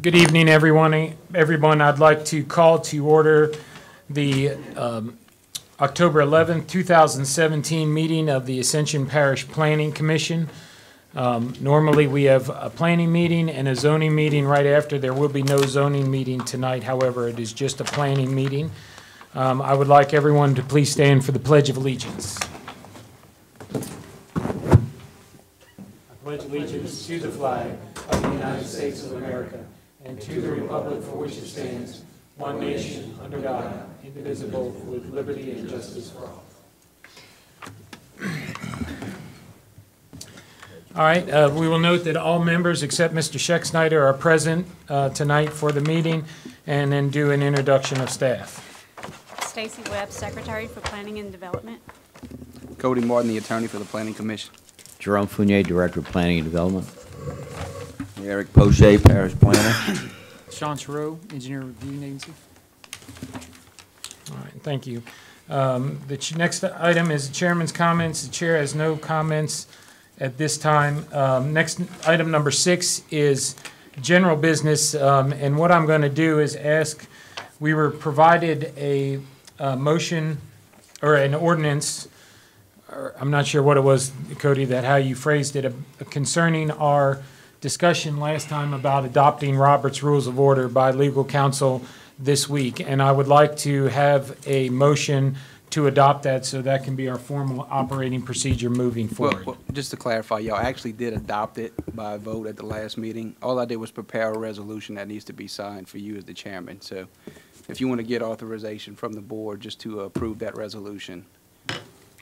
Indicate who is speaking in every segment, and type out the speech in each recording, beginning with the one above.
Speaker 1: Good evening, everyone. I'd like to call to order the October 11th, 2017 meeting of the Ascension Parish Planning Commission. Normally, we have a planning meeting and a zoning meeting right after. There will be no zoning meeting tonight. However, it is just a planning meeting. I would like everyone to please stand for the Pledge of Allegiance. I pledge allegiance to the flag of the United States of America and to the republic for which it stands, one nation, under God, indivisible, with liberty and justice for all. All right, we will note that all members except Mr. Schexnayder are present tonight for the meeting, and then do an introduction of staff.
Speaker 2: Stacy Webb, Secretary for Planning and Development.
Speaker 3: Cody Martin, the Attorney for the Planning Commission.
Speaker 4: Jerome Fournier, Director of Planning and Development.
Speaker 5: Eric Poche, Parish Planner.
Speaker 6: Sean Chereau, Engineer Review Agency.
Speaker 1: All right, thank you. The next item is the Chairman's comments. The Chair has no comments at this time. Next item number 6 is general business, and what I'm going to do is ask, we were provided a motion or an ordinance, or I'm not sure what it was, Cody, that how you phrased it, concerning our discussion last time about adopting Robert's Rules of Order by legal counsel this week, and I would like to have a motion to adopt that so that can be our formal operating procedure moving forward.
Speaker 3: Well, just to clarify, y'all actually did adopt it by a vote at the last meeting. All I did was prepare a resolution that needs to be signed for you as the chairman. So if you want to get authorization from the board just to approve that resolution,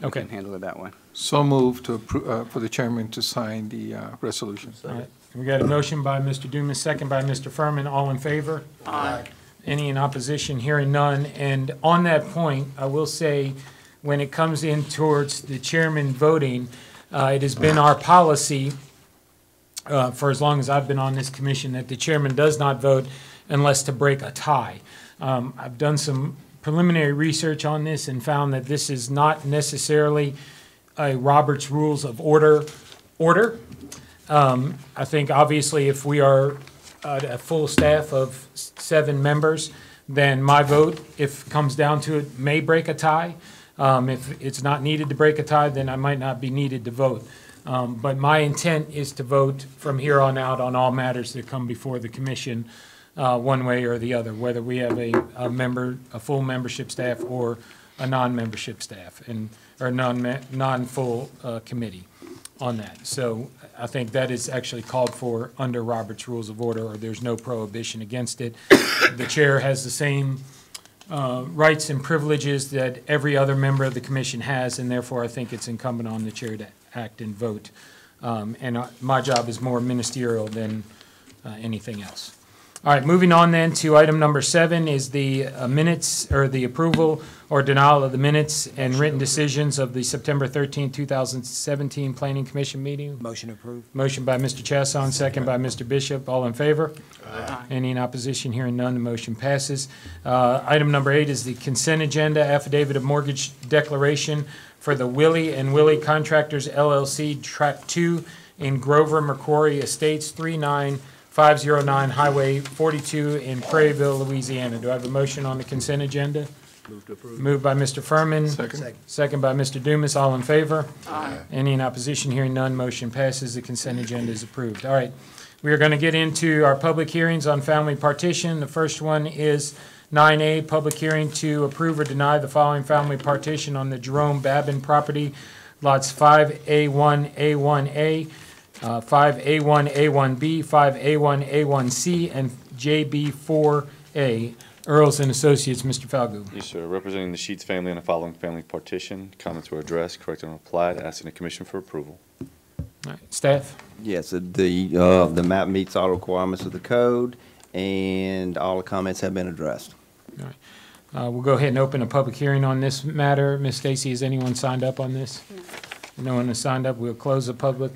Speaker 3: you can handle it that way.
Speaker 7: So moved to approve, for the chairman to sign the resolution.
Speaker 1: All right. We got a motion by Mr. Dumas, second by Mr. Furman. All in favor? Aye. Any in opposition? Hearing none. And on that point, I will say, when it comes in towards the chairman voting, it has been our policy for as long as I've been on this commission that the chairman does not vote unless to break a tie. I've done some preliminary research on this and found that this is not necessarily a Robert's Rules of Order. I think obviously if we are a full staff of 7 members, then my vote, if it comes down to it, may break a tie. If it's not needed to break a tie, then I might not be needed to vote. But my intent is to vote from here on out on all matters that come before the commission, one way or the other, whether we have a full membership staff or a non-membership staff, or non-full committee on that. So I think that is actually called for under Robert's Rules of Order, or there's no prohibition against it. The chair has the same rights and privileges that every other member of the commission has, and therefore I think it's incumbent on the chair to act and vote. And my job is more ministerial than anything else. All right, moving on then to item number 7 is the minutes, or the approval or denial of the minutes and written decisions of the September 13, 2017 Planning Commission meeting.
Speaker 5: Motion approved.
Speaker 1: Motion by Mr. Chasson, second by Mr. Bishop. All in favor? Aye. Any in opposition? Hearing none, the motion passes. Item number 8 is the consent agenda, affidavit of mortgage declaration for the Willie and Willie Contractors LLC, Tract 2 in Grover McQuarrie Estates, 39509 Highway 42 in Prairieville, Louisiana. Do I have a motion on the consent agenda?
Speaker 5: Move to approve.
Speaker 1: Moved by Mr. Furman.
Speaker 7: Second.
Speaker 1: Second by Mr. Dumas. All in favor? Aye. Any in opposition? Hearing none, motion passes. The consent agenda is approved. All right. We are going to get into our public hearings on family partition. The first one is 9A, public hearing to approve or deny the following family partition on the Jerome Babin property, lots 5A1A1A, 5A1A1B, 5A1A1C, and JB4A. Earls and Associates, Mr. Falgood.
Speaker 8: Yes, sir. Representing the Sheets family on the following family partition. Comments were addressed, corrected, and applied, asking the commission for approval.
Speaker 1: All right. Staff?
Speaker 5: Yes, the map meets all requirements of the code, and all the comments have been addressed.
Speaker 1: All right. We'll go ahead and open a public hearing on this matter. Ms. Stacy, has anyone signed up on this? No. No one has signed up. We'll close the public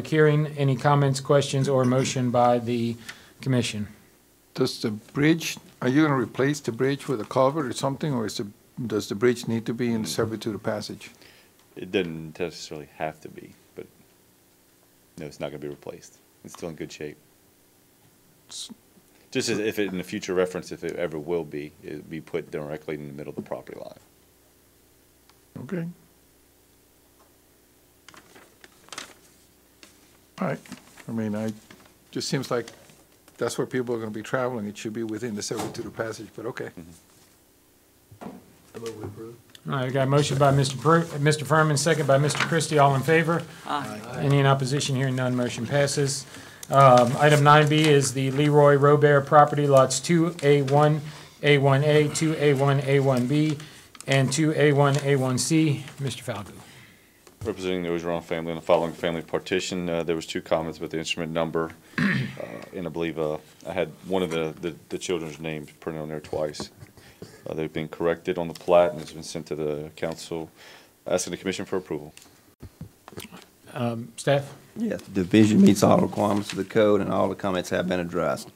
Speaker 1: hearing. Any comments, questions, or motion by the commission?
Speaker 7: Does the bridge, are you going to replace the bridge with a culvert or something, or does the bridge need to be in servitude of passage?
Speaker 8: It didn't necessarily have to be, but no, it's not going to be replaced. It's still in good shape. Just as if it, in the future reference, if it ever will be, it'd be put directly in the middle of the property line.
Speaker 7: Okay. All right. I mean, just seems like that's where people are going to be traveling. It should be within the servitude of passage, but okay.
Speaker 1: All right, we got a motion by Mr. Furman, second by Mr. Christie. All in favor? Aye. Any in opposition? Hearing none, motion passes. Item 9B is the Leroy Robert property, lots 2A1, A1A, 2A1, A1B, and 2A1, A1C. Mr. Falco.
Speaker 8: Representing the Ogeron family and the following family partition, there was 2 comments with the instrument number, and I believe I had one of the children's names printed on there twice. They've been corrected on the plat, and it's been sent to the council, asking the commission for approval.
Speaker 1: Staff?
Speaker 5: Yes, the division meets all requirements of the code, and all the comments have been addressed.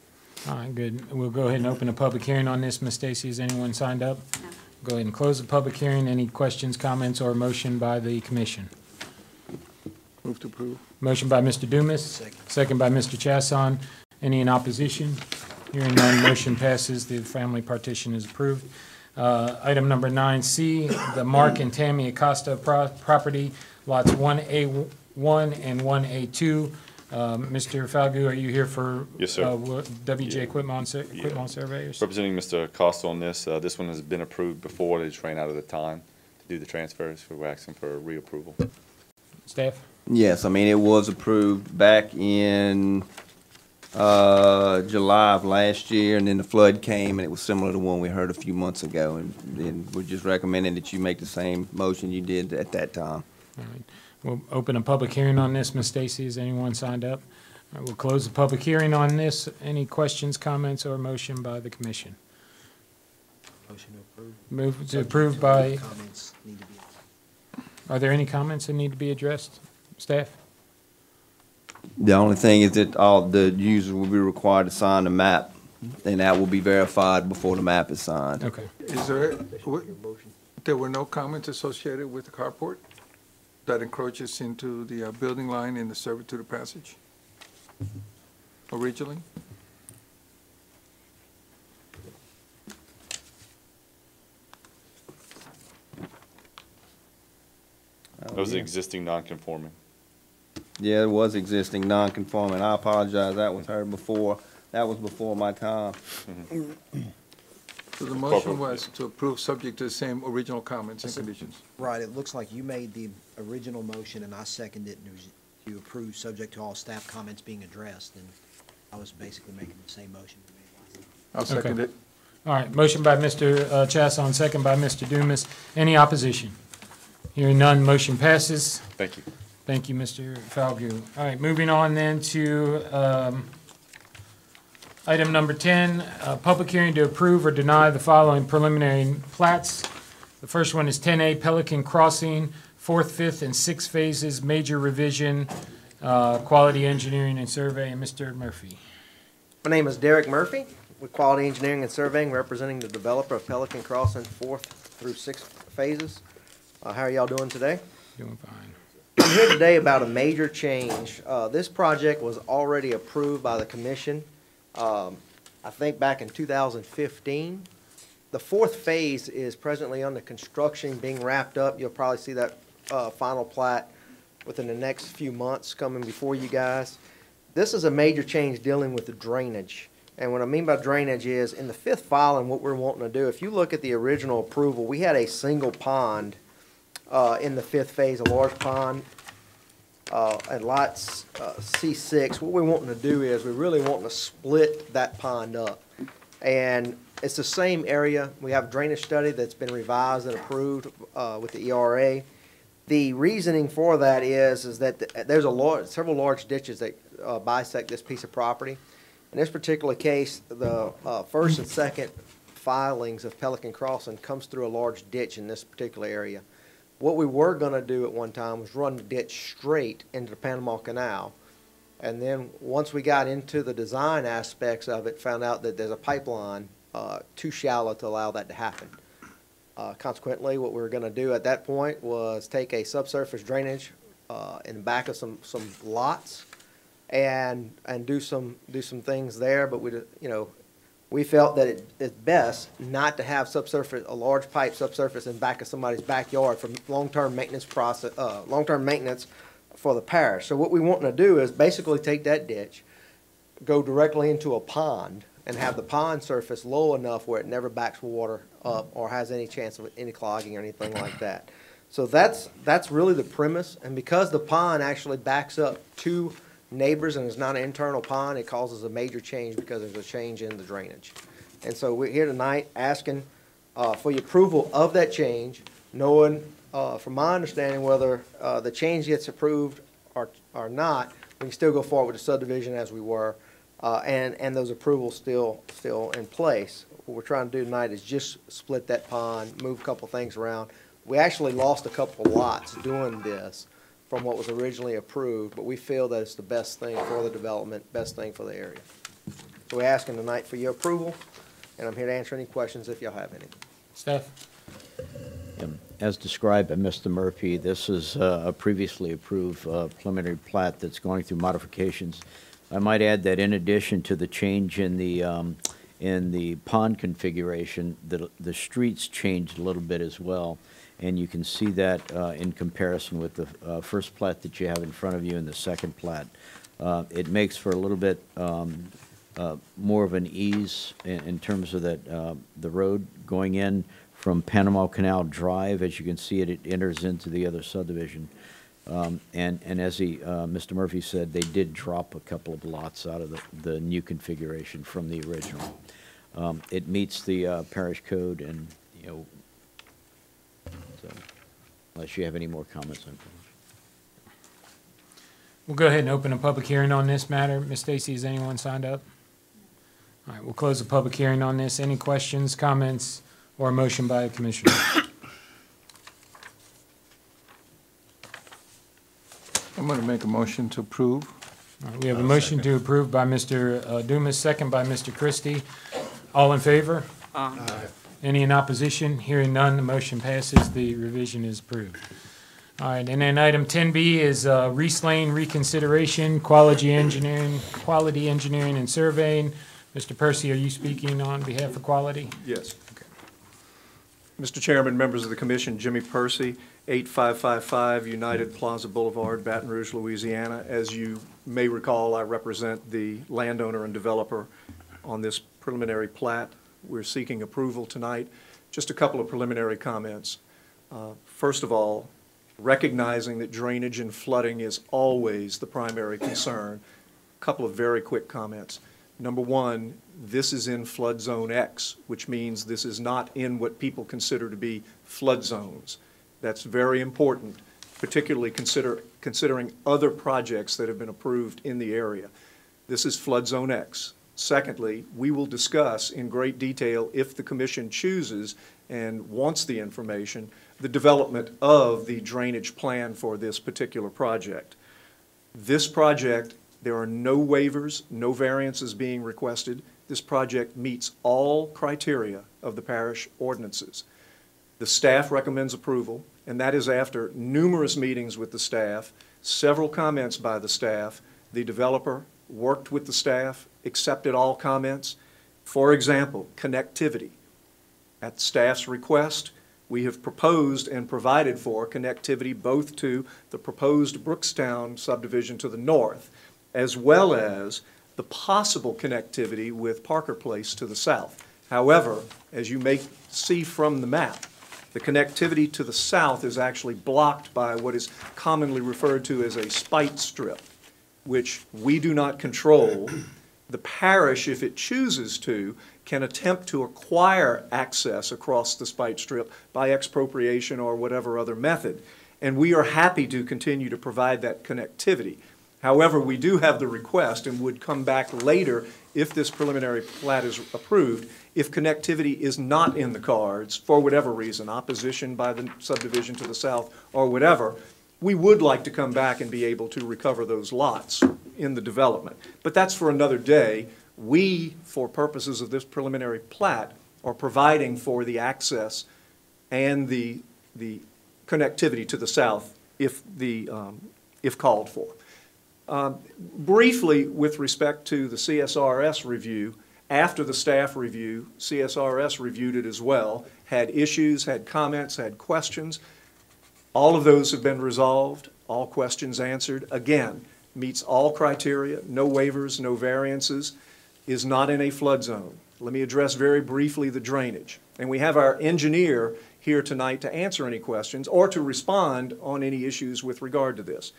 Speaker 1: All right, good. We'll go ahead and open a public hearing on this. Ms. Stacy, has anyone signed up?
Speaker 2: No.
Speaker 1: Go ahead and close the public hearing. Any questions, comments, or motion by the commission?
Speaker 7: Move to approve.
Speaker 1: Motion by Mr. Dumas. Second by Mr. Chasson. Any in opposition? Hearing none, motion passes. The family partition is approved. Item number 9C, the Mark and Tammy Acosta property, lots 1A1 and 1A2. Mr. Falgu, are you here for?
Speaker 8: Yes, sir.
Speaker 1: WJ Equipment Surveyors?
Speaker 8: Representing Mr. Costa on this, this one has been approved before. They just ran out of the time to do the transfers, so we're asking for reapproval.
Speaker 1: Staff?
Speaker 5: Yes, I mean, it was approved back in July of last year, and then the flood came, and it was similar to one we heard a few months ago, and then we're just recommending that you make the same motion you did at that time.
Speaker 1: All right. We'll open a public hearing on this. Ms. Stacy, has anyone signed up? All right, we'll close the public hearing on this. Any questions, comments, or motion by the commission?
Speaker 9: Motion to approve.
Speaker 1: Move to approve by,
Speaker 9: Comments need to be.
Speaker 1: are there any comments that need to be addressed? Staff?
Speaker 5: The only thing is that all the users will be required to sign the map, and that will be verified before the map is signed.
Speaker 1: Okay.
Speaker 7: Is there, there were no comments associated with the carport that encroaches into the building line in the servitude of passage originally?
Speaker 8: That was the existing non-conforming.
Speaker 5: Yeah, it was existing non-conforming. I apologize, that was heard before. That was before my time.
Speaker 7: So the motion was to approve subject to the same original comments and conditions.
Speaker 9: Right, it looks like you made the original motion and I seconded it, and it was, you approved subject to all staff comments being addressed, and I was basically making the same motion you made.
Speaker 7: I'll second
Speaker 1: Okay.
Speaker 7: it.
Speaker 1: All right, motion by Mr. Chasson, second by Mr. Dumas. Any opposition? Hearing none, motion passes.
Speaker 8: Thank you.
Speaker 1: Thank you, Mr. Falgu. All right, moving on then to item number 10, public hearing to approve or deny the following preliminary plats. The first one is 10A Pelican Crossing, 4th, 5th, and 6th phases, major revision, quality engineering and survey, and Mr. Murphy.
Speaker 10: My name is Derek Murphy with Quality Engineering and Surveying, representing the developer of Pelican Crossing 4th through 6th phases. How are y'all doing today?
Speaker 1: Doing fine.
Speaker 10: I'm here today about a major change. This project was already approved by the commission, I think back in 2015. The 4th phase is presently under construction, being wrapped up. You'll probably see that final plat within the next few months coming before you guys. This is a major change dealing with the drainage. And what I mean by drainage is, in the 5th filing, what we're wanting to do, if you look at the original approval, we had a single pond in the 5th phase, a large pond, at lots C6. What we're wanting to do is we're really wanting to split that pond up. And it's the same area. We have a drainage study that's been revised and approved with the ERA. The reasoning for that is that there's several large ditches that bisect this piece of property. In this particular case, the first and second filings of Pelican Crossing comes through a large ditch in this particular area. What we were going to do at one time was run the ditch straight into the Panama Canal. And then once we got into the design aspects of it, found out that there's a pipeline too shallow to allow that to happen. Consequently, what we were going to do at that point was take a subsurface drainage in the back of some lots, and do some things there, but we felt that it's best not to have a large pipe subsurface in back of somebody's backyard for long-term maintenance for the parish. So what we want to do is basically take that ditch, go directly into a pond, and have the pond surface low enough where it never backs water up or has any chance of any clogging or anything like that. So that's really the premise, and because the pond actually backs up to neighbors and is not an internal pond, it causes a major change because there's a change in the drainage. And so we're here tonight asking for your approval of that change, knowing, from my understanding, whether the change gets approved or not, we can still go forward with the subdivision as we were, and those approvals still in place. What we're trying to do tonight is just split that pond, move a couple things around. We actually lost a couple lots doing this from what was originally approved, but we feel that it's the best thing for the development, best thing for the area. So we're asking tonight for your approval, and I'm here to answer any questions if y'all have any.
Speaker 1: Steph?
Speaker 4: As described by Mr. Murphy, this is a previously approved preliminary plat that's going through modifications. I might add that in addition to the change in the pond configuration, the streets changed a little bit as well. And you can see that in comparison with the first plat that you have in front of you and the second plat. It makes for a little bit more of an ease in terms of the road going in from Panama Canal Drive. As you can see, it enters into the other subdivision. And as Mr. Murphy said, they did drop a couple of lots out of the new configuration from the original. It meets the parish code, and so, unless you have any more comments on it.
Speaker 1: We'll go ahead and open a public hearing on this matter. Ms. Stacy, has anyone signed up? All right, we'll close the public hearing on this. Any questions, comments, or a motion by the commissioner?
Speaker 7: I'm going to make a motion to approve.
Speaker 1: All right, we have a motion to approve by Mr. Dumas, second by Mr. Christie. All in favor? Aye. Any in opposition? Hearing none, the motion passes. The revision is approved. All right, and then item 10B is Reese Lane reconsideration, quality engineering and surveying. Mr. Percy, are you speaking on behalf of Quality?
Speaker 11: Yes. Okay. Mr. Chairman, members of the commission, Jimmy Percy, 8555 United Plaza Boulevard, Baton Rouge, Louisiana. As you may recall, I represent the landowner and developer on this preliminary plat. We're seeking approval tonight. Just a couple of preliminary comments. First of all, recognizing that drainage and flooding is always the primary concern, a couple of very quick comments. Number one, this is in flood zone X, which means this is not in what people consider to be flood zones. That's very important, particularly considering other projects that have been approved in the area. This is flood zone X. Secondly, we will discuss in great detail, if the commission chooses and wants the information, the development of the drainage plan for this particular project. This project, there are no waivers, no variances being requested. This project meets all criteria of the parish ordinances. The staff recommends approval, and that is after numerous meetings with the staff, several comments by the staff. The developer worked with the staff, accepted all comments. For example, connectivity. At staff's request, we have proposed and provided for connectivity both to the proposed Brookstown subdivision to the north, as well as the possible connectivity with Parker Place to the south. However, as you may see from the map, the connectivity to the south is actually blocked by what is commonly referred to as a spite strip, which we do not control. The parish, if it chooses to, can attempt to acquire access across the spite strip by expropriation or whatever other method. And we are happy to continue to provide that connectivity. However, we do have the request and would come back later if this preliminary plat is approved, if connectivity is not in the cards for whatever reason, opposition by the subdivision to the south or whatever, we would like to come back and be able to recover those lots in the development. But that's for another day. We, for purposes of this preliminary plat, are providing for the access and the connectivity to the south if called for. Briefly, with respect to the CSRS review, after the staff review, CSRS reviewed it as well, had issues, had comments, had questions. All of those have been resolved, all questions answered. Again, meets all criteria, no waivers, no variances, is not in a flood zone. Let me address very briefly the drainage. And we have our engineer here tonight to answer any questions or to respond on any issues with regard to this.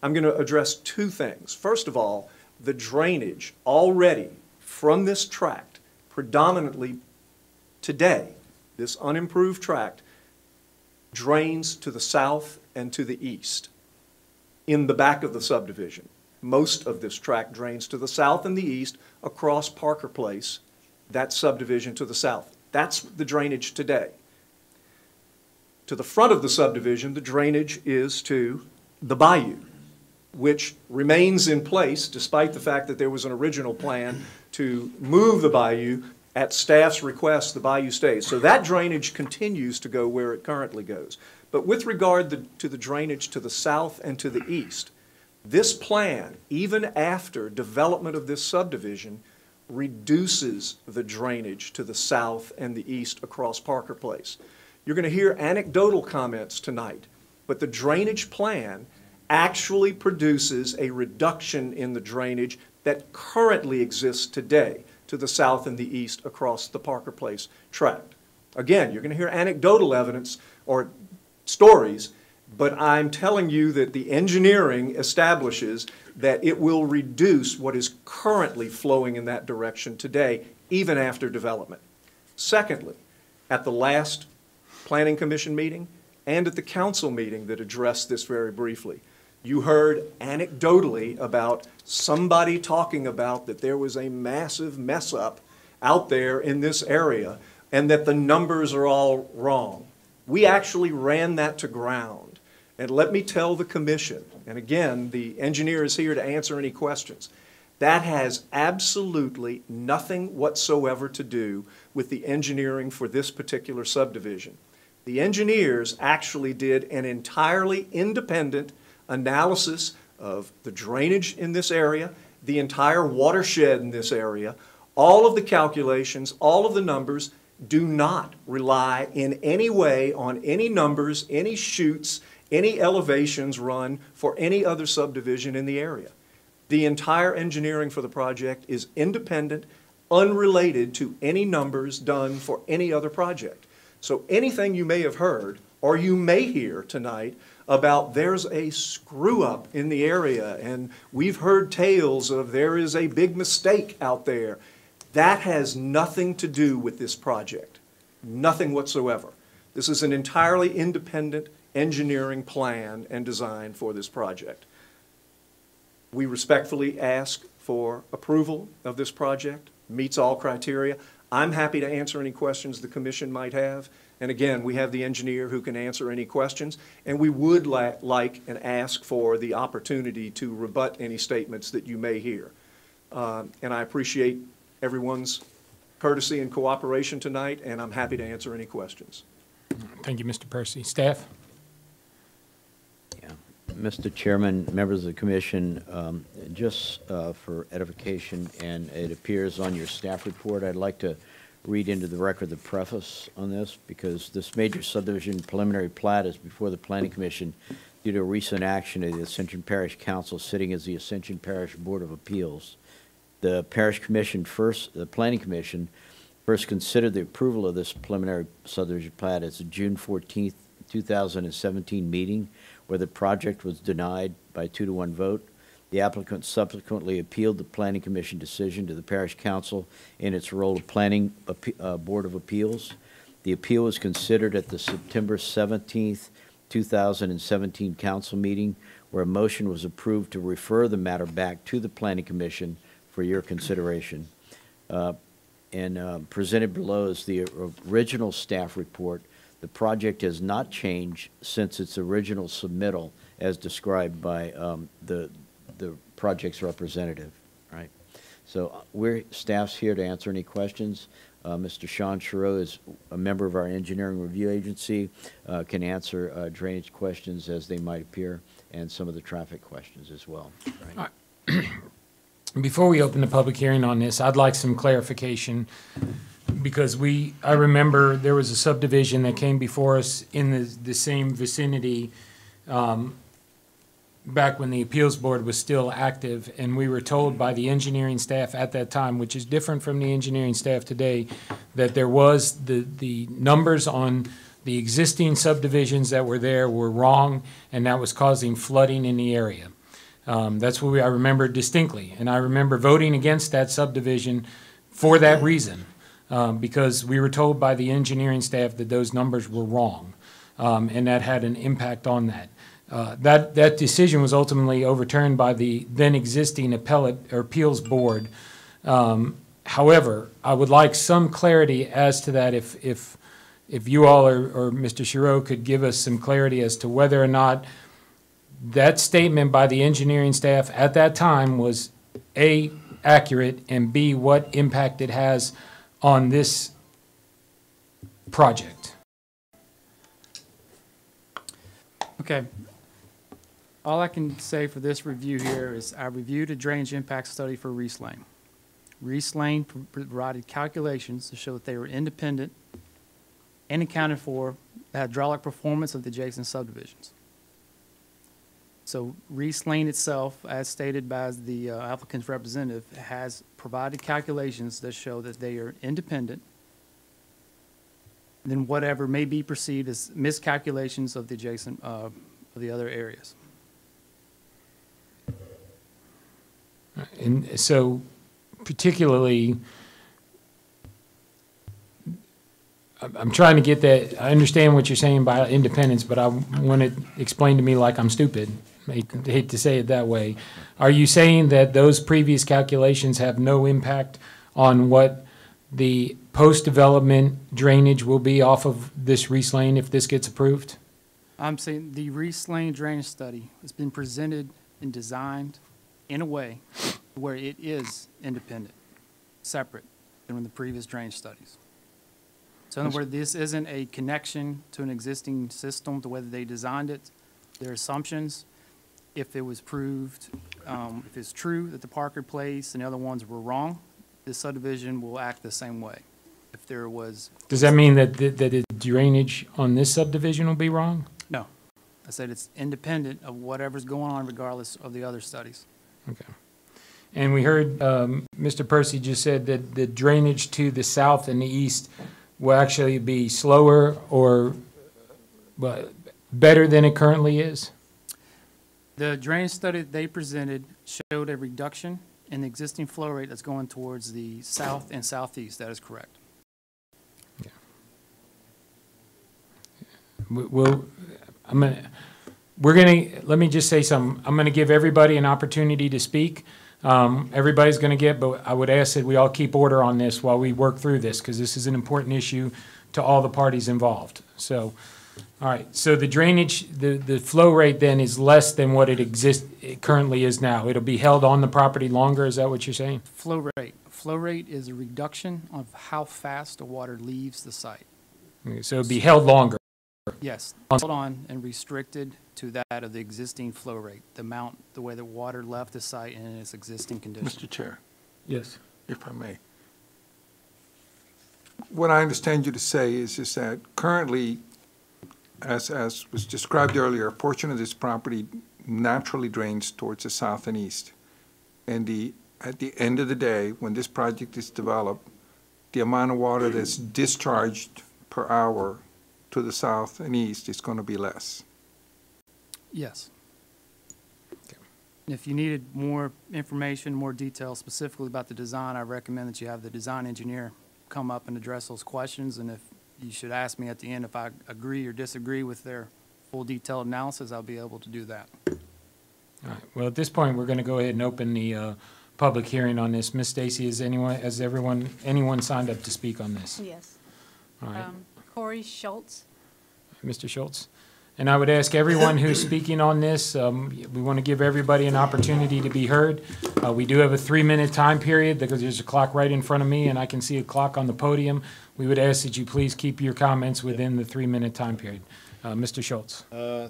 Speaker 11: I'm going to address two things. First of all, the drainage already from this tract, predominantly today, this unimproved tract, drains to the south and to the east in the back of the subdivision. Most of this tract drains to the south and the east across Parker Place, that subdivision to the south. That's the drainage today. To the front of the subdivision, the drainage is to the bayou, which remains in place despite the fact that there was an original plan to move the bayou. At staff's request, the bayou stays. So that drainage continues to go where it currently goes. But with regard to the drainage to the south and to the east, this plan, even after development of this subdivision, reduces the drainage to the south and the east across Parker Place. You're going to hear anecdotal comments tonight, but the drainage plan actually produces a reduction in the drainage that currently exists today to the south and the east across the Parker Place tract. Again, you're going to hear anecdotal evidence or stories, but I'm telling you that the engineering establishes that it will reduce what is currently flowing in that direction today, even after development. Secondly, at the last Planning Commission meeting and at the council meeting that addressed this very briefly, you heard anecdotally about somebody talking about that there was a massive mess up out there in this area and that the numbers are all wrong. We actually ran that to ground. And let me tell the commission, and again, the engineer is here to answer any questions, that has absolutely nothing whatsoever to do with the engineering for this particular subdivision. The engineers actually did an entirely independent analysis of the drainage in this area, the entire watershed in this area. All of the calculations, all of the numbers do not rely in any way on any numbers, any chutes, any elevations run for any other subdivision in the area. The entire engineering for the project is independent, unrelated to any numbers done for any other project. So anything you may have heard or you may hear tonight about there's a screw up in the area and we've heard tales of there is a big mistake out there, that has nothing to do with this project. Nothing whatsoever. This is an entirely independent engineering plan and design for this project. We respectfully ask for approval of this project, meets all criteria. I'm happy to answer any questions the commission might have. And again, we have the engineer who can answer any questions, and we would like and ask for the opportunity to rebut any statements that you may hear. And I appreciate everyone's courtesy and cooperation tonight, and I'm happy to answer any questions.
Speaker 1: Thank you, Mr. Percy. Staff?
Speaker 4: Yeah. Mr. Chairman, members of the commission, just for edification, and it appears on your staff report, I'd like to read into the record the preface on this, because this major subdivision preliminary plat is before the Planning Commission due to a recent action of the Ascension Parish Council sitting as the Ascension Parish Board of Appeals. The Parish Commission the Planning Commission first considered the approval of this preliminary subdivision plat at the June 14th, 2017 meeting, where the project was denied by 2-to-1 vote. The applicant subsequently appealed the Planning Commission decision to the Parish Council in its role of Planning Board of Appeals. The appeal was considered at the September 17th, 2017 council meeting, where a motion was approved to refer the matter back to the Planning Commission for your consideration. Presented below is the original staff report. The project has not changed since its original submittal, as described by the project's representative, right? So staff's here to answer any questions. Mr. Sean Chereau is a member of our engineering review agency, can answer drainage questions as they might appear. and some of the traffic questions as well.
Speaker 1: Before we open the public hearing on this, I'd like some clarification, because I remember there was a subdivision that came before us in the same vicinity back when the appeals board was still active, and we were told by the engineering staff at that time, which is different from the engineering staff today, that there was the numbers on the existing subdivisions that were there were wrong, and that was causing flooding in the area. That's what I remember distinctly, and I remember voting against that subdivision for that reason, because we were told by the engineering staff that those numbers were wrong, and that had an impact on that. That decision was ultimately overturned by the then existing appeals board. However, I would like some clarity as to that, if you all or Mr. Giroux could give us some clarity as to whether or not that statement by the engineering staff at that time was A, accurate, and B, what impact it has on this project.
Speaker 6: Okay. All I can say for this review here is I reviewed a drainage impact study for Reese Lane. Reese Lane provided calculations to show that they were independent and accounted for the hydraulic performance of the adjacent subdivisions. So Reese Lane itself, as stated by the applicant's representative, has provided calculations that show that they are independent than whatever may be perceived as miscalculations of the adjacent, of the other areas.
Speaker 1: And so particularly, I'm trying to get that, I understand what you're saying by independence, but I want it explained to me like I'm stupid. I hate to say it that way. Are you saying that those previous calculations have no impact on what the post-development drainage will be off of this Reese Lane if this gets approved?
Speaker 6: I'm saying the Reese Lane drainage study has been presented and designed in a way where it is independent, separate than the previous drainage studies. So in other words, this isn't a connection to an existing system to whether they designed it, their assumptions. If it was proved, if it's true that the Parker Place and the other ones were wrong, this subdivision will act the same way. If there was...
Speaker 1: Does that mean that the drainage on this subdivision will be wrong?
Speaker 6: No. I said it's independent of whatever's going on regardless of the other studies.
Speaker 1: Okay. And we heard Mr. Percy just said that the drainage to the south and the east will actually be slower or better than it currently is?
Speaker 6: The drainage study that they presented showed a reduction in the existing flow rate that's going towards the south and southeast. That is correct.
Speaker 1: Yeah. Let me just say something. I'm going to give everybody an opportunity to speak. Everybody's going to get, but I would ask that we all keep order on this while we work through this, because this is an important issue to all the parties involved. So, all right. So the drainage, the flow rate then is less than what it currently is now. It'll be held on the property longer. Is that what you're saying?
Speaker 6: Flow rate. Flow rate is a reduction of how fast the water leaves the site.
Speaker 1: Okay, so it'll be held longer.
Speaker 6: Yes, held on and restricted to that of the existing flow rate, the way the water left the site in its existing condition.
Speaker 7: Mr. Chair,
Speaker 1: Yes.
Speaker 7: if I may. What I understand you to say is that currently, as was described earlier, a portion of this property naturally drains towards the south and east. And at the end of the day, when this project is developed, the amount of water that's discharged per hour to the south and east is going to be less.
Speaker 6: Yes. Okay. If you needed more information, more details specifically about the design, I recommend that you have the design engineer come up and address those questions. And if you should ask me at the end if I agree or disagree with their full detailed analysis, I'll be able to do that.
Speaker 1: All right. Well, at this point, we're going to go ahead and open the public hearing on this. Ms. Stacy, has anyone signed up to speak on this?
Speaker 2: Yes.
Speaker 1: All right.
Speaker 2: Corey Schultz.
Speaker 1: Mr. Schultz. And I would ask everyone who's speaking on this, we want to give everybody an opportunity to be heard. We do have a 3-minute time period because there's a clock right in front of me and I can see a clock on the podium. We would ask that you please keep your comments within the 3-minute time period. Mr. Schultz.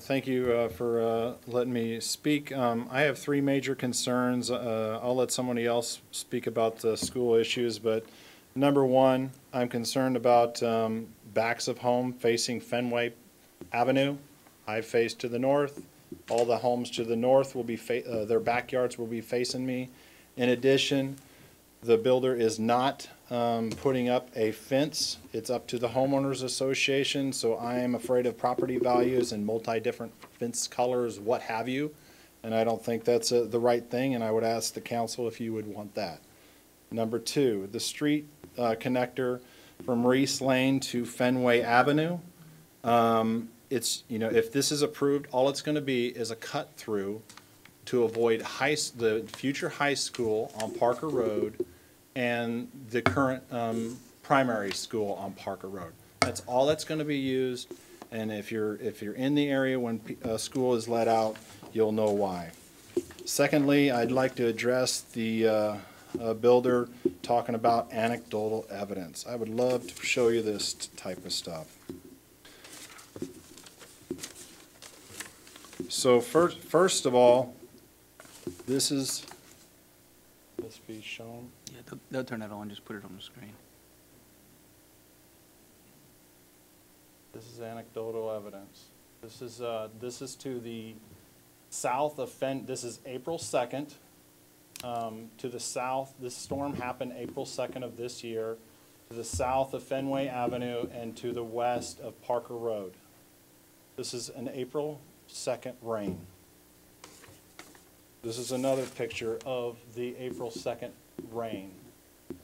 Speaker 12: Thank you for letting me speak. I have three major concerns. I'll let somebody else speak about the school issues, but number one, I'm concerned about backs of home facing Fenway Avenue. I face to the north. All the homes to the north will be, their backyards will be facing me. In addition, the builder is not putting up a fence. It's up to the homeowners association, so I am afraid of property values and multi-different fence colors, what have you. And I don't think that's the right thing, and I would ask the council if you would want that. Number two, the street connector from Reese Lane to Fenway Avenue. It's, you know, if this is approved, all it's going to be is a cut through to avoid the future high school on Parker Road and the current primary school on Parker Road. That's all that's going to be used, and if you're in the area when school is let out, you'll know why. Secondly, I'd like to address the builder talking about anecdotal evidence. I would love to show you this type of stuff. So first of all, this is, let's be shown.
Speaker 3: Yeah, they'll turn that on, just put it on the screen.
Speaker 12: This is anecdotal evidence. This is to the south of this is April 2nd. To the south, this storm happened April 2nd of this year, to the south of Fenway Avenue and to the west of Parker Road. This is an April 2nd rain. This is another picture of the April 2nd rain.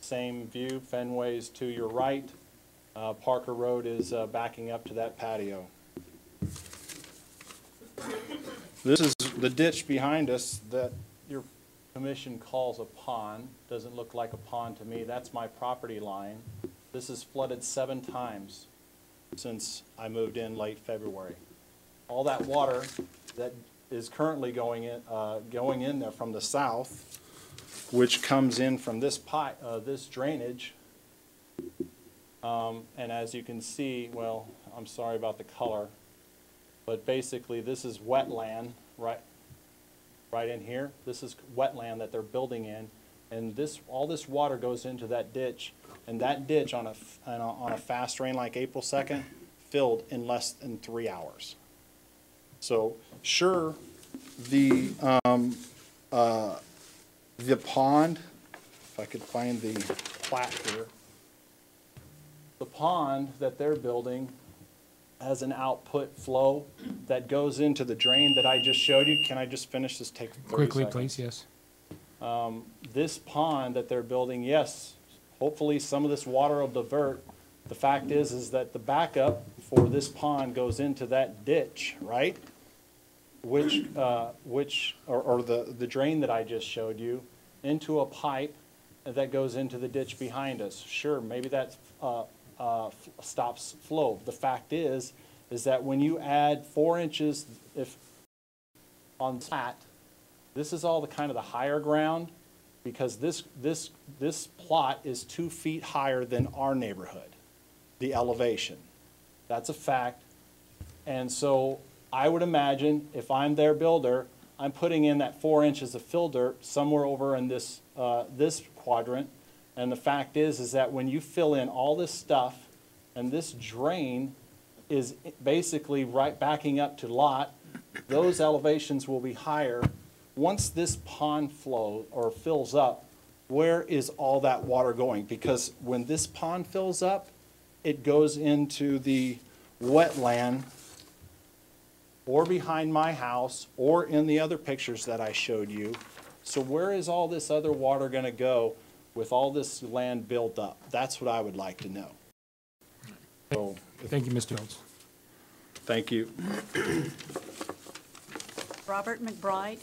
Speaker 12: Same view, Fenway's to your right. Parker Road is backing up to that patio. This is the ditch behind us that your commission calls a pond. Doesn't look like a pond to me. That's my property line. This is flooded 7 times since I moved in late February. All that water that is currently going in there from the south, which comes in from this pipe, this drainage. And as you can see, well, I'm sorry about the color, but basically this is wetland right in here. This is wetland that they're building in, and all this water goes into that ditch, and that ditch on a fast rain like April 2nd filled in less than 3 hours. So sure, the pond, if I could find the plat here, the pond that they're building has an output flow that goes into the drain that I just showed you. Can I just finish this? Take 30
Speaker 1: Quickly,
Speaker 12: seconds.
Speaker 1: please, yes.
Speaker 12: This pond that they're building, yes, hopefully some of this water will divert. The fact is that the backup for this pond goes into that ditch, right? Which the drain that I just showed you into a pipe that goes into the ditch behind us. Sure, maybe that stops flow. The fact is that when you add 4 inches, on flat, this is all the kind of the higher ground, because this plot is 2 feet higher than our neighborhood, the elevation. That's a fact. And so I would imagine if I'm their builder, I'm putting in that 4 inches of fill dirt somewhere over in this quadrant. And the fact is that when you fill in all this stuff, and this drain is basically right backing up to lot, those elevations will be higher. Once this pond flows or fills up, where is all that water going? Because when this pond fills up, it goes into the wetland or behind my house or in the other pictures that I showed you. So where is all this other water going to go with all this land built up? That's what I would like to know. So,
Speaker 1: Thank you, Mr. Schultz.
Speaker 12: thank you.
Speaker 2: Robert McBride.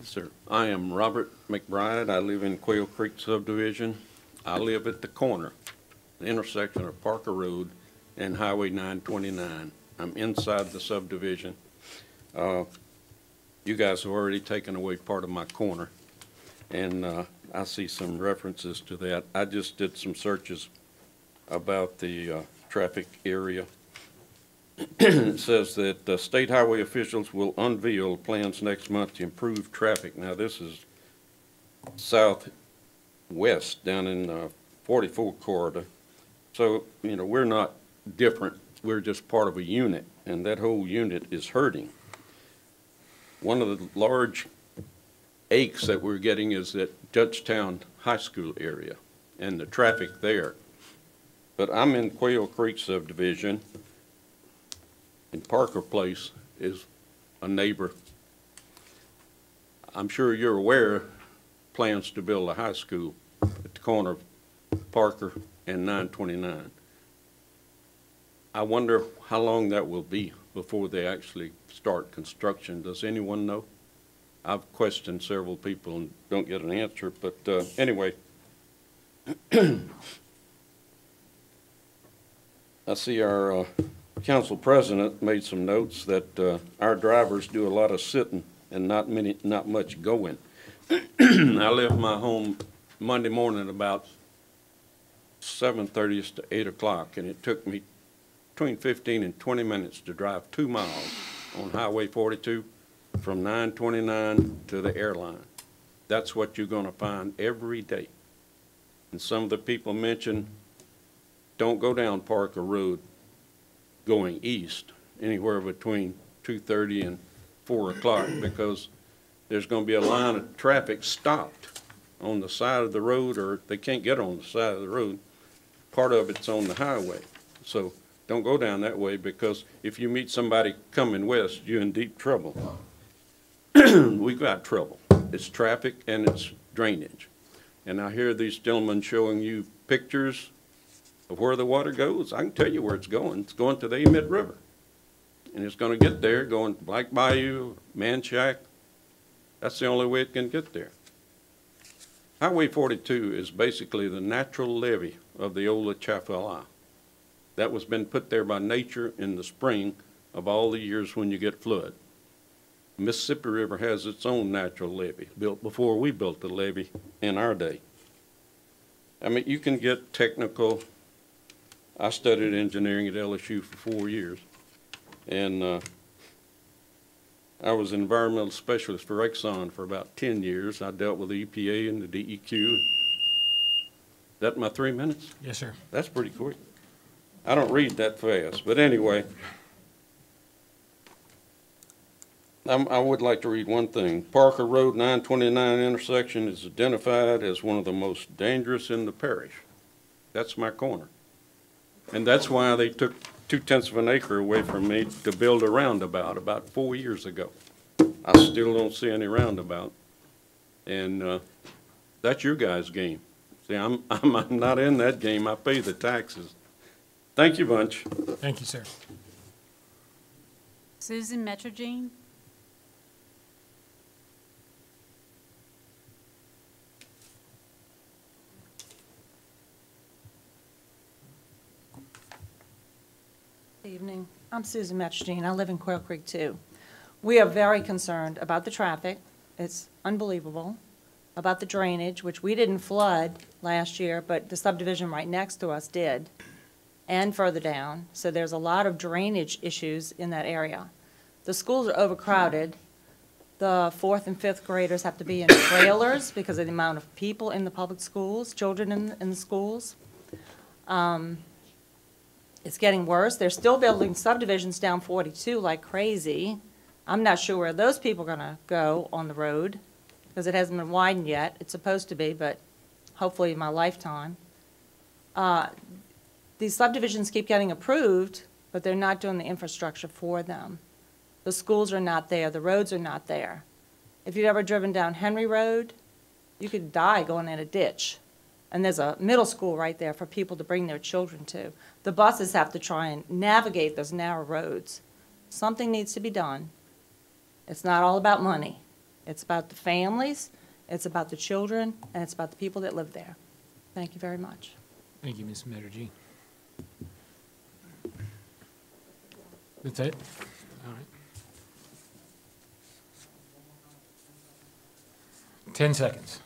Speaker 13: Sir, I am Robert McBride. I live in Quail Creek subdivision. I live at the corner, the intersection of Parker Road and Highway 929. I'm inside the subdivision. You guys have already taken away part of my corner, and I see some references to that. I just did some searches about the traffic area. It says that state highway officials will unveil plans next month to improve traffic. Now, this is southwest down in 44 corridor. So, you know, we're not different. We're just part of a unit, and that whole unit is hurting. One of the large aches that we're getting is at Judgetown High School area and the traffic there. But I'm in Quail Creek subdivision, and Parker Place is a neighbor. I'm sure you're aware plans to build a high school at the corner of Parker and 929. I wonder how long that will be before they actually start construction. Does anyone know? I've questioned several people and don't get an answer, but anyway. I see our council president made some notes that our drivers do a lot of sitting and not much going. I left my home Monday morning about 7:30 to 8 o'clock, and it took me between 15 and 20 minutes to drive 2 miles on Highway 42 from 929 to the airline. That's what you're going to find every day. And some of the people mentioned, don't go down Parker Road going east anywhere between 2:30 and 4 o'clock because there's going to be a line of traffic stopped on the side of the road, or they can't get on the side of the road. Part of it's on the highway. So don't go down that way, because if you meet somebody coming west, you're in deep trouble. We've got trouble. It's traffic and it's drainage. And I hear these gentlemen showing you pictures of where the water goes. I can tell you where it's going. It's going to the Emmet River. And it's going to get there, going to Black Bayou, Manchac. That's the only way it can get there. Highway 42 is basically the natural levee of the old Atchafalaya. That was been put there by nature in the spring of all the years when you get flood. Mississippi River has its own natural levee, built before we built the levee in our day. I mean, you can get technical. I studied engineering at LSU for 4 years, and I was an environmental specialist for Exxon for about 10 years. I dealt with the EPA and the DEQ. That my 3 minutes?
Speaker 1: Yes, sir.
Speaker 13: That's pretty quick. I don't read that fast, but anyway, I would like to read one thing. Parker Road 929 intersection is identified as one of the most dangerous in the parish. That's my corner. And that's why they took 2/10 of an acre away from me to build a roundabout about 4 years ago. I still don't see any roundabout. And that's your guys' game. See, I'm not in that game. I pay the taxes. Thank you, bunch.
Speaker 1: Thank you, sir.
Speaker 2: Susan Metrogene.
Speaker 14: Good evening. I'm Susan Metrogene. I live in Quail Creek, too. We are very concerned about the traffic. It's unbelievable. About the drainage, which we didn't flood last year, but the subdivision right next to us did, and further down. So there's a lot of drainage issues in that area. The schools are overcrowded. The 4th and 5th graders have to be in trailers because of the amount of people in the public schools, children in the schools. It's getting worse. They're still building subdivisions down 42 like crazy. I'm not sure where those people are going to go on the road because it hasn't been widened yet. It's supposed to be, but hopefully in my lifetime. These subdivisions keep getting approved, but they're not doing the infrastructure for them. The schools are not there. The roads are not there. If you've ever driven down Henry Road, you could die going in a ditch. And there's a middle school right there for people to bring their children to. The buses have to try and navigate those narrow roads. Something needs to be done. It's not all about money. It's about the families, it's about the children, and it's about the people that live there. Thank you very much.
Speaker 1: Thank you, Ms. Metrogene. That's it? All right. 10 seconds.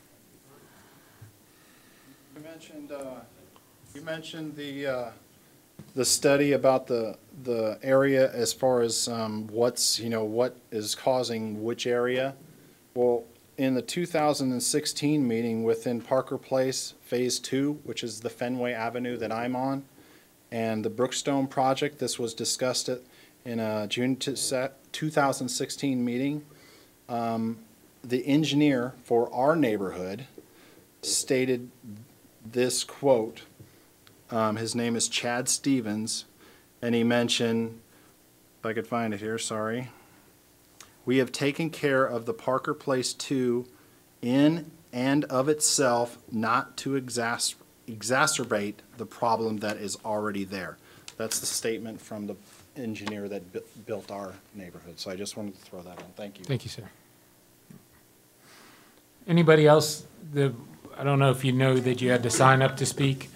Speaker 12: You mentioned the study about the area as far as what's, what is causing which area. Well, in the 2016 meeting within Parker Place Phase 2, which is the Fenway Avenue that I'm on, and the Brookstone project, this was discussed in a June 2016 meeting. The engineer for our neighborhood stated this quote. His name is Chad Stevens, and he mentioned, if I could find it here, sorry. We have taken care of the Parker Place 2 in and of itself, not to exacerbate the problem that is already there. That's the statement from the engineer that built our neighborhood. So I just wanted to throw that in. Thank you.
Speaker 1: Thank you, sir. Anybody else? I don't know if you know that you had to sign up to speak.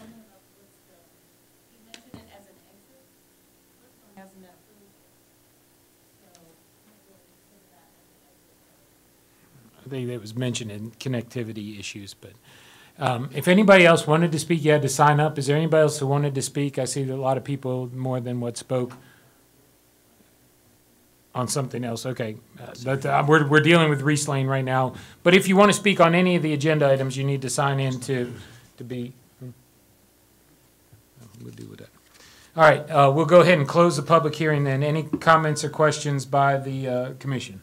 Speaker 1: I think that was mentioned in connectivity issues, but if anybody else wanted to speak, you had to sign up. Is there anybody else who wanted to speak? I see that a lot of people, more than what spoke on something else. Okay, we're dealing with Reese Lane right now. But if you want to speak on any of the agenda items, you need to sign in to be. We'll deal with that. All right, we'll go ahead and close the public hearing then. Any comments or questions by the commission?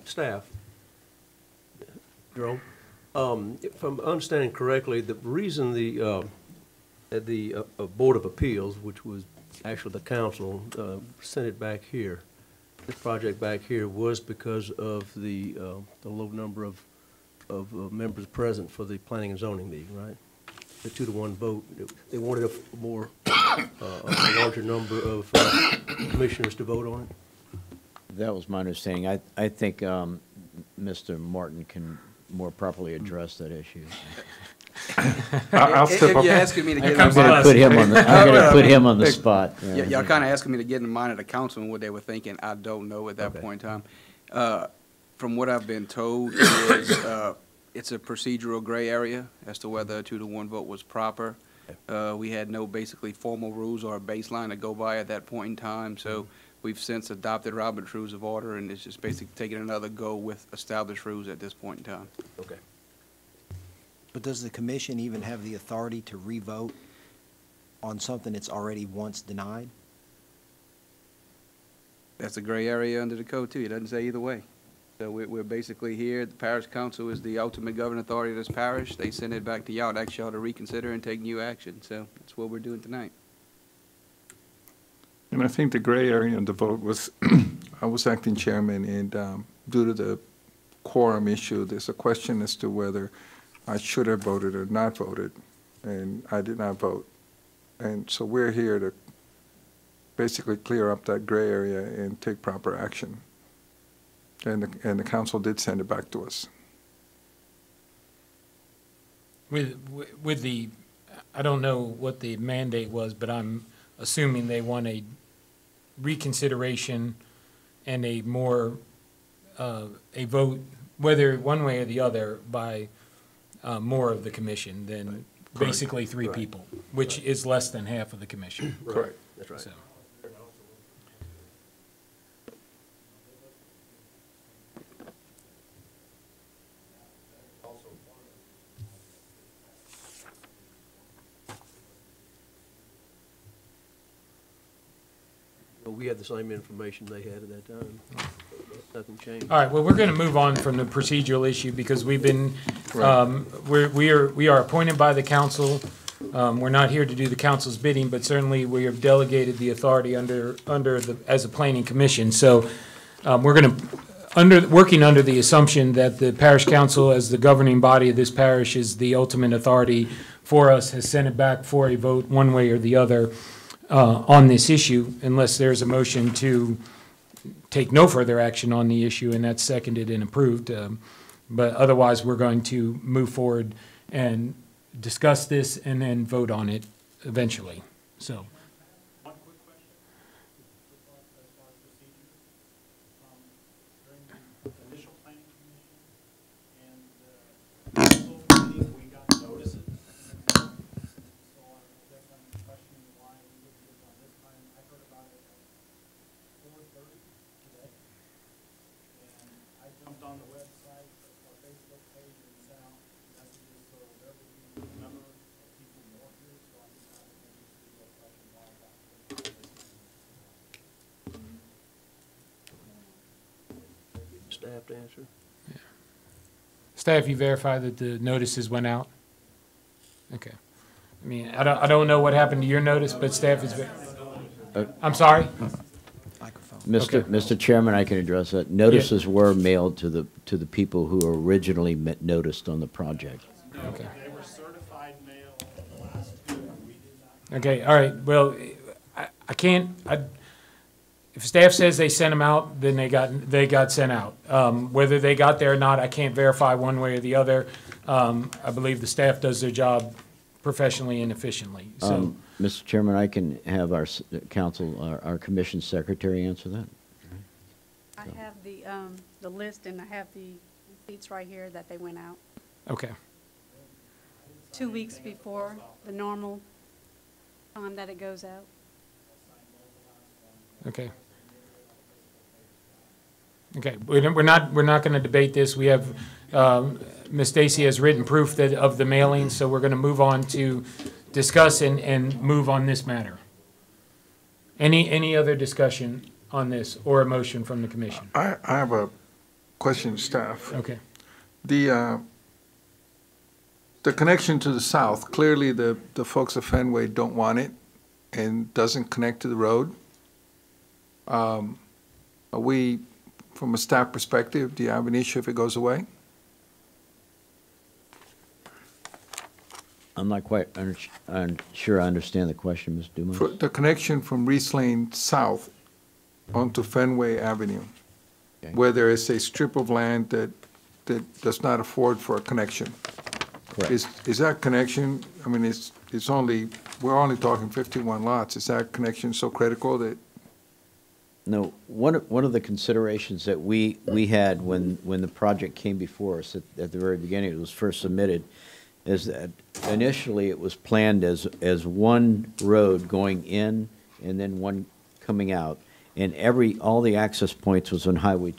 Speaker 15: Staff, Jerome, if I'm understanding correctly, the reason the Board of Appeals, which was actually the council, sent it back here, this project back here, was because of the low number of members present for the planning and zoning meeting, right? The 2-to-1 vote. They wanted a larger number of commissioners to vote on it.
Speaker 4: That was my understanding. I think Mr. Martin can more properly address that issue.
Speaker 3: I'll step up. If you're asking me to get
Speaker 4: I'm going to put him on the, I'm going to put him on the spot.
Speaker 3: Yeah. Y'all kind of asking me to get in the mind of the council and what they were thinking. I don't know at that point in time. From what I've been told, is it's a procedural gray area as to whether a 2-to-1 vote was proper. We had no basically formal rules or a baseline to go by at that point in time. So we've since adopted Robert's Rules of Order, and it's just basically taking another go with established rules at this point in time.
Speaker 15: Okay.
Speaker 9: But does the commission even have the authority to revote on something that's already once denied?
Speaker 3: That's a gray area under the code, too. It doesn't say either way. So we're basically here. The parish council is the ultimate governing authority of this parish. They send it back to y'all to ask y'all to reconsider and take new action. So that's what we're doing tonight.
Speaker 7: And I think the gray area in the vote was, I was acting chairman, and due to the quorum issue, there's a question as to whether I should have voted or not voted, and I did not vote. And so we're here to basically clear up that gray area and take proper action. And the council did send it back to us.
Speaker 1: With the, I don't know what the mandate was, but I'm assuming they want a reconsideration and a more, a vote, whether one way or the other, by more of the commission than basically three people, which is less than half of the commission.
Speaker 7: Correct.
Speaker 15: That's right.
Speaker 1: So.
Speaker 15: Well, we had the same information they had at that time. Nothing changed.
Speaker 1: All right, well, we're going to move on from the procedural issue because we've been, we are appointed by the council. We're not here to do the council's bidding, but certainly we have delegated the authority as a planning commission. So we're going to, working under the assumption that the parish council, as the governing body of this parish, is the ultimate authority for us, has sent it back for a vote one way or the other on this issue, unless there's a motion to take no further action on the issue, and that's seconded and approved. But otherwise, we're going to move forward and discuss this and then vote on it eventually. So.
Speaker 12: One quick question.
Speaker 15: staff to answer.
Speaker 1: Staff, you verify that the notices went out? Okay. I mean, I don't know what happened to your notice, but staff is, I'm sorry?
Speaker 4: Mr. Chairman, I can address that. Notices were mailed to the people who originally noticed on the project.
Speaker 1: Okay.
Speaker 12: They were certified mail the last year. We did not.
Speaker 1: Okay, all right, well, I can't, if staff says they sent them out, then they got sent out. Whether they got there or not, I can't verify one way or the other. I believe the staff does their job professionally and efficiently, so.
Speaker 4: Mr. Chairman, I can have our our commission secretary answer that.
Speaker 2: I have the list and I have the receipts right here that they went out
Speaker 1: Okay,
Speaker 2: 2 weeks before the normal time that it goes out.
Speaker 1: okay. Okay, we're not going to debate this. We have, Ms. Stacy has written proof of the mailing, so we're going to move on to discuss and move on this matter. Any other discussion on this or a motion from the commission?
Speaker 7: I have a question, staff.
Speaker 1: Okay.
Speaker 7: The connection to the south, clearly the folks of Fenway don't want it and doesn't connect to the road. Are we, from a staff perspective, do you have an issue if it goes away?
Speaker 4: I'm not quite sure I understand the question, Ms. Dumas.
Speaker 7: For the connection from Reese Lane south onto Fenway Avenue,
Speaker 4: Okay.
Speaker 7: where there is a strip of land that does not afford for a connection.
Speaker 4: Correct.
Speaker 7: Is that connection, I mean, we're only talking 51 lots. Is that connection so critical that?
Speaker 4: No, one of the considerations that we had when the project came before us at the very beginning, it was first submitted, is that initially it was planned as one road going in and then one coming out, and all the access points was on Highway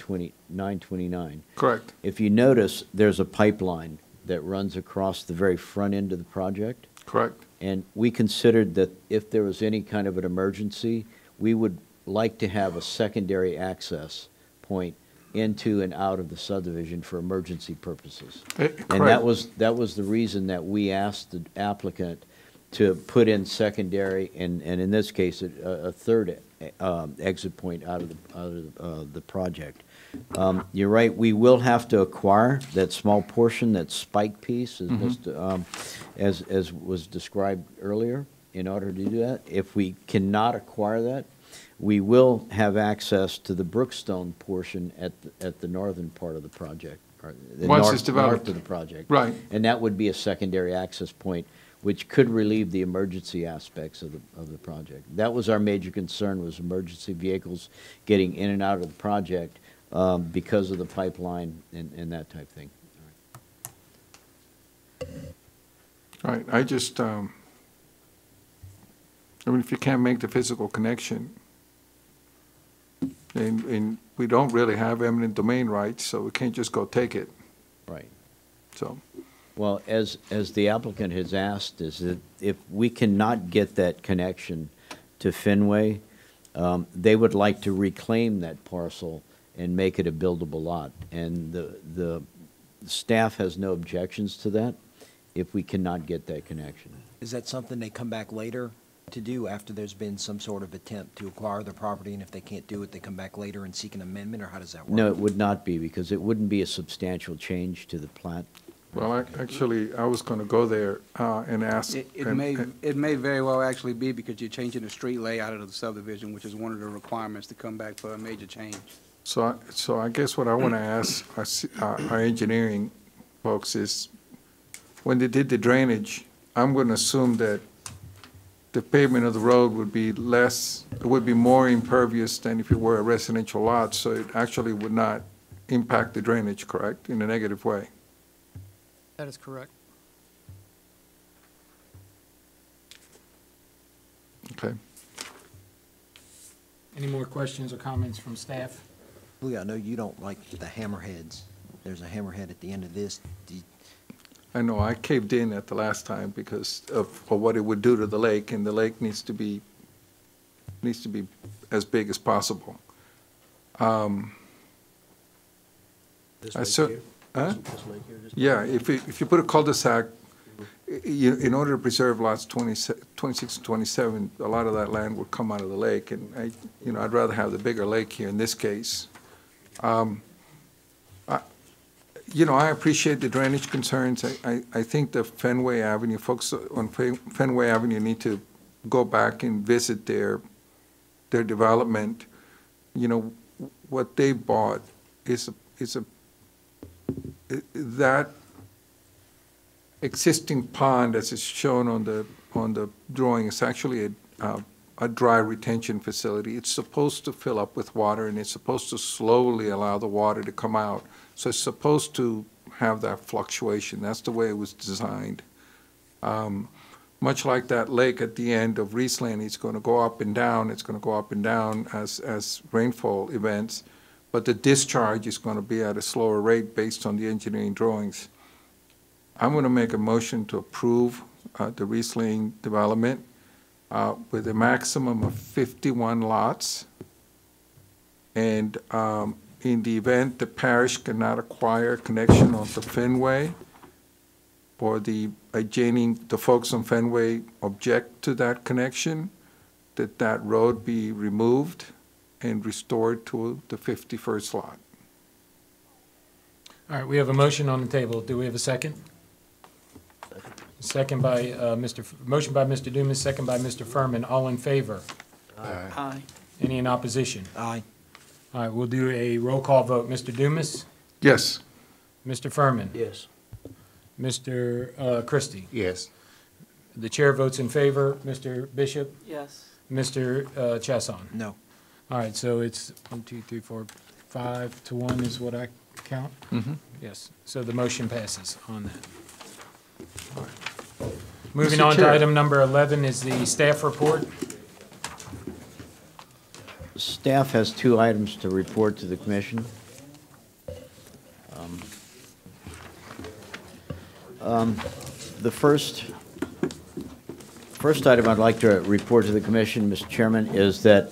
Speaker 4: 929.
Speaker 7: Correct.
Speaker 4: If you notice, there's a pipeline that runs across the very front end of the project.
Speaker 7: Correct.
Speaker 4: And we considered that if there was any kind of an emergency, we would like to have a secondary access point into and out of the subdivision for emergency purposes. And that was the reason that we asked the applicant to put in secondary, and in this case, a third exit point out of the project. You're right, we will have to acquire that small portion, that spike piece, as was described earlier, in order to do that. If we cannot acquire that, we will have access to the Brookstone portion at the northern part of the project, or the
Speaker 7: Once it's developed.
Speaker 4: north of the project.
Speaker 7: Right.
Speaker 4: And that would be a secondary access point, which could relieve the emergency aspects of the project. That was our major concern, was emergency vehicles getting in and out of the project because of the pipeline and that type of thing.
Speaker 7: All right, I just, I mean, if you can't make the physical connection, and we don't really have eminent domain rights, so we can't just go take it,
Speaker 4: Right.
Speaker 7: so.
Speaker 4: Well, as the applicant has asked, is that if we cannot get that connection to Fenway, they would like to reclaim that parcel and make it a buildable lot. And the staff has no objections to that if we cannot get that connection.
Speaker 9: Is that something they come back later to do after there's been some sort of attempt to acquire the property, and if they can't do it, they come back later and seek an amendment, or how does that work?
Speaker 4: No, it would not be, because it wouldn't be a substantial change to the plat.
Speaker 7: Well, actually, I was gonna go there and ask.
Speaker 3: It may very well actually be because you're changing the street layout of the subdivision, which is one of the requirements to come back for a major change.
Speaker 7: So I guess what I want to ask our engineering folks is, when they did the drainage, I'm going to assume that the pavement of the road would be more impervious than if it were a residential lot, so it actually would not impact the drainage, correct, in a negative way?
Speaker 6: That is correct.
Speaker 7: Okay.
Speaker 1: Any more questions or comments from staff?
Speaker 9: Louis, I know you don't like the hammerheads. There's a hammerhead at the end of this.
Speaker 7: I know, I caved in at the last time because of what it would do to the lake, and the lake needs to be as big as possible.
Speaker 15: This
Speaker 7: I
Speaker 15: lake
Speaker 7: cer-
Speaker 15: here?
Speaker 7: Huh?
Speaker 15: This lake here, just-
Speaker 7: Yeah, if you put a cul-de-sac, in order to preserve lots 26 and 27, a lot of that land would come out of the lake, and I'd rather have the bigger lake here in this case. I appreciate the drainage concerns. I think the Fenway Avenue, folks on Fenway Avenue need to go back and visit their development. What they bought that existing pond, as is shown on the drawing, is actually a dry retention facility. It's supposed to fill up with water, and it's supposed to slowly allow the water to come out. So it's supposed to have that fluctuation. That's the way it was designed. Much like that lake at the end of Riesland, it's going to go up and down. It's going to go up and down as rainfall events, but the discharge is going to be at a slower rate based on the engineering drawings. I'm going to make a motion to approve the Riesling development with a maximum of 51 lots. And in the event the parish cannot acquire connection of the Fenway, or the folks on Fenway object to that connection, that road be removed and restored to the 51st lot.
Speaker 1: All right, we have a motion on the table. Do we have a second? Second by motion by Mr. Dumas, second by Mr. Furman. All in favor?
Speaker 9: Aye.
Speaker 1: Any in opposition?
Speaker 9: Aye.
Speaker 1: All right, we'll do a roll call vote. Mr. Dumas?
Speaker 7: Yes.
Speaker 1: Mr. Furman?
Speaker 15: Yes.
Speaker 1: Mr. Christie?
Speaker 13: Yes.
Speaker 1: The chair votes in favor. Mr. Bishop?
Speaker 14: Yes.
Speaker 1: Mr. Chasson?
Speaker 9: No.
Speaker 1: All right, so it's 1, 2, 3, 4, 5 to 1 is what I count?
Speaker 7: Mm-hmm.
Speaker 1: Yes, so the motion passes on that. All right. Moving
Speaker 7: Mr.
Speaker 1: on to
Speaker 7: Chair.
Speaker 1: item number 11 is the staff report.
Speaker 4: Staff has 2 items to report to the commission. The first item I'd like to report to the commission, Mr. Chairman, is that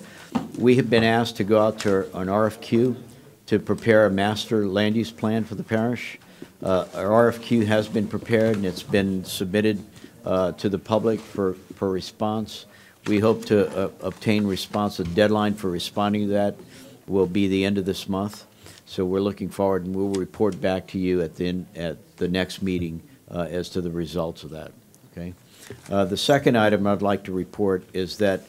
Speaker 4: we have been asked to go out to an RFQ to prepare a master land use plan for the parish. Our RFQ has been prepared, and it's been submitted to the public for response. We hope to obtain response. The deadline for responding to that will be the end of this month. So we're looking forward, and we'll report back to you at the next meeting as to the results of that, okay? The second item I'd like to report is that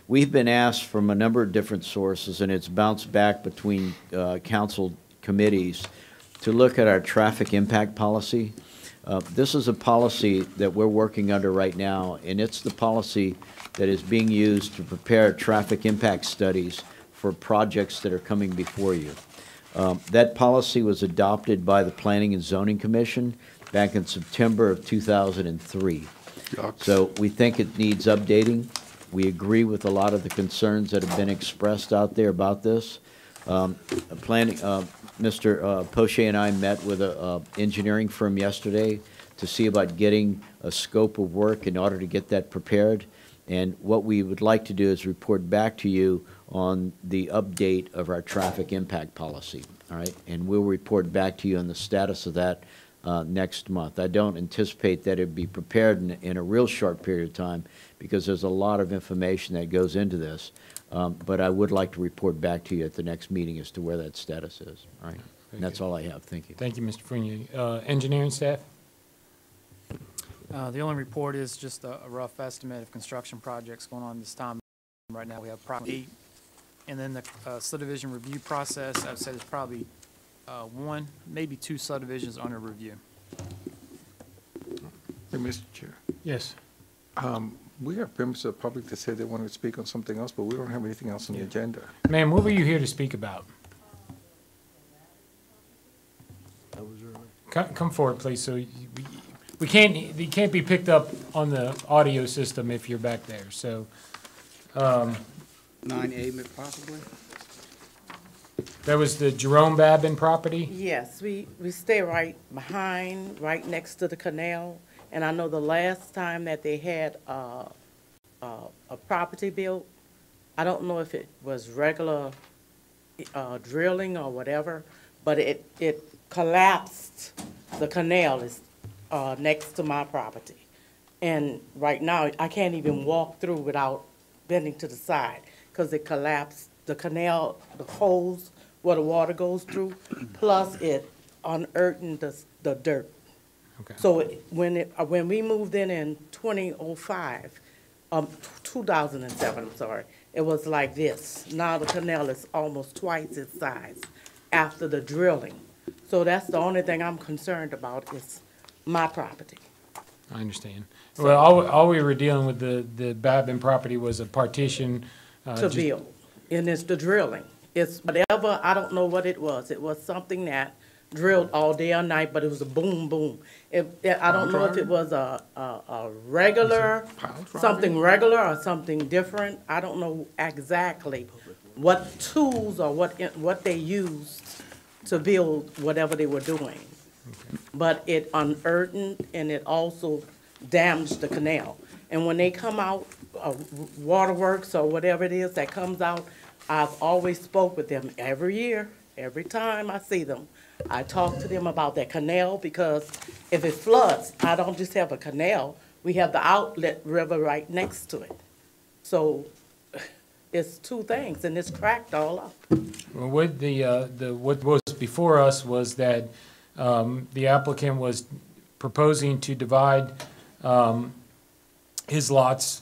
Speaker 4: we've been asked from a number of different sources, and it's bounced back between council committees, to look at our traffic impact policy. This is a policy that we're working under right now, and it's the policy that is being used to prepare traffic impact studies for projects that are coming before you. That policy was adopted by the Planning and Zoning Commission back in September of 2003. So we think it needs updating. We agree with a lot of the concerns that have been expressed out there about this. Mr. Poche and I met with an engineering firm yesterday to see about getting a scope of work in order to get that prepared. And what we would like to do is report back to you on the update of our traffic impact policy, all right? And we'll report back to you on the status of that next month. I don't anticipate that it'd be prepared in a real short period of time, because there's a lot of information that goes into this. But I would like to report back to you at the next meeting as to where that status is, all right? And that's all I have. Thank you.
Speaker 1: Thank you, Mr. Fournier. Engineering staff?
Speaker 6: The only report is just a rough estimate of construction projects going on this time. Right now, we have probably 8. And then the subdivision review process, I would say there's probably 1, maybe 2 subdivisions under review.
Speaker 7: Hey, Mr. Chair.
Speaker 1: Yes.
Speaker 7: We have members of the public that said they wanted to speak on something else, but we don't have anything else on the agenda.
Speaker 1: Ma'am, what were you here to speak about? Come forward, please, so you can't be picked up on the audio system if you're back there, so.
Speaker 3: 9A possibly?
Speaker 1: That was the Jerome Babin property?
Speaker 16: Yes, we stay right behind, right next to the canal. And I know the last time that they had a property built, I don't know if it was regular drilling or whatever, but it collapsed. The canal is, next to my property. And right now, I can't even walk through without bending to the side, because it collapsed. The canal, the holes where the water goes through, plus it unearthed the dirt.
Speaker 1: Okay.
Speaker 16: So when we moved in 2005, 2007, I'm sorry, it was like this. Now the canal is almost twice its size after the drilling. So that's the only thing I'm concerned about is my property.
Speaker 1: I understand. Well, all we were dealing with the Babin property was a partition.
Speaker 16: To
Speaker 1: just-
Speaker 16: build, and it's the drilling. It's whatever, I don't know what it was. It was something that drilled all day or night, but it was a boom, boom. I don't know if it was a regular, something regular or something different. I don't know exactly what tools or what they used to build whatever they were doing. But it unearthed and it also damaged the canal. And when they come out, waterworks or whatever it is that comes out, I've always spoke with them every year, every time I see them. I talk to them about that canal, because if it floods, I don't just have a canal, we have the outlet river right next to it. So it's two things, and it's cracked all up.
Speaker 1: Well, what what was before us was that the applicant was proposing to divide his lots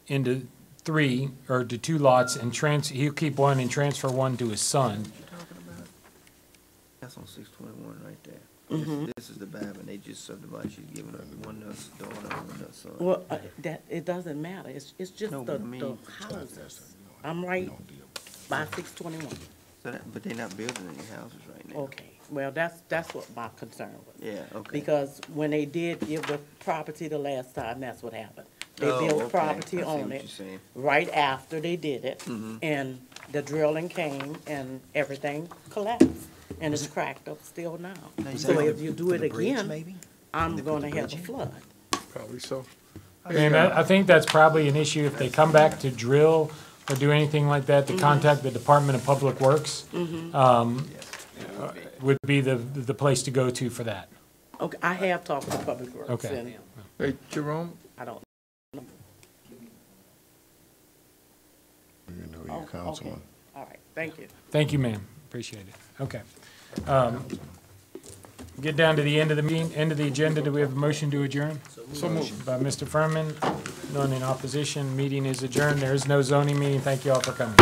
Speaker 1: into three, or to two lots, and he'll keep one and transfer one to his son.
Speaker 5: That's on 621 right there. This is the Babin, they just subdivided, she's giving up one daughter and one son.
Speaker 16: Well, it doesn't matter, it's just
Speaker 5: No,
Speaker 16: the
Speaker 5: but I mean-
Speaker 16: houses. I'm right by 621.
Speaker 5: So but they're not building any houses right now.
Speaker 16: Okay, well, that's what my concern was.
Speaker 5: Yeah, okay.
Speaker 16: Because when they did give the property the last time, that's what happened. They
Speaker 5: Oh,
Speaker 16: built
Speaker 5: okay.
Speaker 16: property
Speaker 5: I see
Speaker 16: on
Speaker 5: what
Speaker 16: it
Speaker 5: you're saying.
Speaker 16: right after they did it,
Speaker 5: Mhm.
Speaker 16: and the drilling came and everything collapsed, and it's cracked up still now.
Speaker 9: Is
Speaker 16: So
Speaker 9: that
Speaker 16: if you do
Speaker 9: for
Speaker 16: it
Speaker 9: the bridge,
Speaker 16: again,
Speaker 9: maybe?
Speaker 16: I'm
Speaker 9: They put
Speaker 16: gonna
Speaker 9: the
Speaker 16: have a
Speaker 9: bridge in?
Speaker 16: flood.
Speaker 7: Probably so.
Speaker 1: And I think that's probably an issue if they come back to drill or do anything like that, to contact the Department of Public Works. Would be the place to go to for that.
Speaker 16: Okay, I have talked to Public Works.
Speaker 1: Okay.
Speaker 16: And
Speaker 7: Hey, Jerome,
Speaker 16: I don't.
Speaker 17: You know,
Speaker 16: Oh,
Speaker 17: your councilman.
Speaker 16: All right, thank you.
Speaker 1: Thank you, ma'am. Appreciate it. Okay. Get down to the end of the meeting, end of the agenda. Do we have a motion to adjourn?
Speaker 7: So moved.
Speaker 1: Motion by Mr. Furman, none in opposition. Meeting is adjourned. There is no zoning meeting. Thank you all for coming.